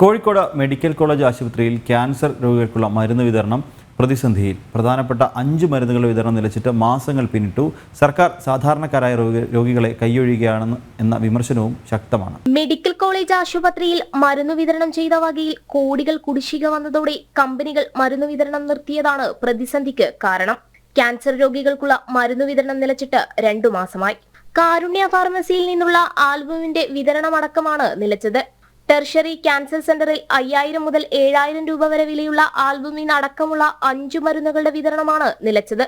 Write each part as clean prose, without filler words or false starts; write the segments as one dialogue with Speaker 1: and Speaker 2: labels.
Speaker 1: Kozhikode medical college ആശുപത്രിയിൽ cancer രോഗികൾക്കുള്ള മരുന്ന് വിതരണം പ്രതിസന്ധിയിൽ. പ്രധാനപ്പെട്ട 5 മരുന്നുകളുടെ വിതരണം നിലച്ചിട്ട് മാസങ്ങൾ പിന്നിട്ടു. സർക്കാർ സാധാരണക്കാരായ രോഗികളെ കൈയൊഴിയുകയാണെന്ന് എന്ന വിമർശനവും ശക്തമാണ്.
Speaker 2: മെഡിക്കൽ കോളേജ് ആശുപത്രിയിൽ മരുന്ന് വിതരണം ചെയ്ത വകയിൽ കോടികൾ കുടിശ്ശിക വന്നതോടെ കമ്പനികൾ മരുന്ന് വിതരണം നിർത്തിയതാണ് പ്രതിസന്ധിക്ക് കാരണം. ക്യാൻസർ രോഗികൾക്കുള്ള മരുന്ന് വിതരണം നിലച്ചിട്ട് 2 മാസമായി. കാരുണ്യ ഫാർമസിയിൽ നിന്നുള്ള ആൽബുമിന്റെ വിതരണമടക്കമാണ് നിലച്ചത്. ടെർഷറി ക്യാൻസർ സെന്ററിൽ 5000 മുതൽ 7000 രൂപ വരെ വിലയുള്ള ആൽബുമിൻ അടക്കമുള്ള 5 മരുന്നുകളുടെ വിതരണമാണ് നിലച്ചത്.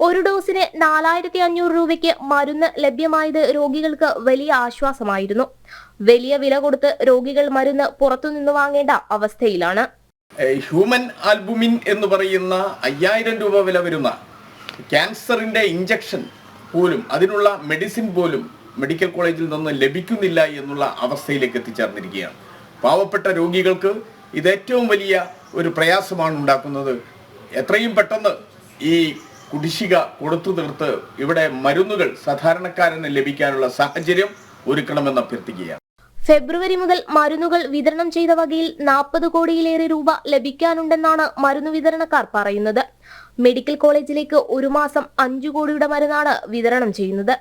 Speaker 2: ഒരു ഡോസിന് 4500 രൂപയ്ക്ക് മരുന്ന് ലഭ്യമായത് രോഗികൾക്ക് വലിയ ആശ്വാസമായിരുന്നു. വലിയ വില കൊടുത്ത് രോഗികൾ മരുന്ന് പുറത്തുനിന്ന് വാങ്ങേണ്ട അവസ്ഥയിലാണ്.
Speaker 3: ഹ്യൂമൻ ആൽബുമിൻ എന്ന് പറയുന്ന 5000 രൂപ വില വരുന്ന ക്യാൻസറിന്റെ ഇഞ്ചക്ഷൻ പോലും, അതിനുള്ള മെഡിസിൻ പോലും മെഡിക്കൽ കോളേജിൽ നിന്ന് ലഭിക്കുന്നില്ല എന്നുള്ള അവസ്ഥയിലേക്ക് എത്തിച്ചേർന്നിരിക്കുകയാണ്. പാവപ്പെട്ട രോഗികൾക്ക് ഇത് ഏറ്റവും വലിയ ഒരു പ്രയാസമാണ് ഉണ്ടാക്കുന്നത്. എത്രയും പെട്ടെന്ന് ഈ കുടിശ്ശിക കൊടുത്തു തീർത്ത് ഇവിടെ മരുന്നുകൾ സാധാരണക്കാരന് ലഭിക്കാനുള്ള സാഹചര്യം ഒരുക്കണമെന്ന് അഭ്യർത്ഥിക്കുകയാണ്.
Speaker 2: ഫെബ്രുവരി മുതൽ മരുന്നുകൾ വിതരണം ചെയ്ത വകയിൽ 40 കോടിയിലേറെ രൂപ ലഭിക്കാനുണ്ടെന്നാണ് മരുന്ന് വിതരണക്കാർ പറയുന്നത്. മെഡിക്കൽ കോളേജിലേക്ക് ഒരു മാസം 5 കോടിയുടെ മരുന്നാണ് വിതരണം ചെയ്യുന്നത്.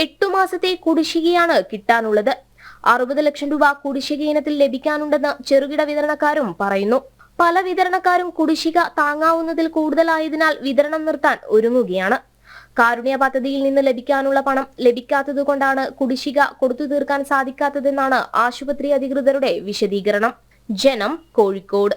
Speaker 2: 8 മാസത്തെ കുടിശ്ശികയാണ് കിട്ടാനുള്ളത്. 60 ലക്ഷം രൂപ കുടിശ്ശിക ഇനത്തിൽ ലഭിക്കാനുണ്ടെന്ന് ചെറുകിട വിതരണക്കാരും പറയുന്നു. പല വിതരണക്കാരും കുടിശ്ശിക താങ്ങാവുന്നതിൽ കൂടുതലായതിനാൽ വിതരണം നിർത്താൻ ഒരുങ്ങുകയാണ്. കാരുണ്യ പദ്ധതിയിൽ നിന്ന് ലഭിക്കാനുള്ള പണം ലഭിക്കാത്തതുകൊണ്ടാണ് കുടിശ്ശിക കൊടുത്തു തീർക്കാൻ സാധിക്കാത്തതെന്നാണ് ആശുപത്രി അധികൃതരുടെ വിശദീകരണം. ജനം, കോഴിക്കോട്.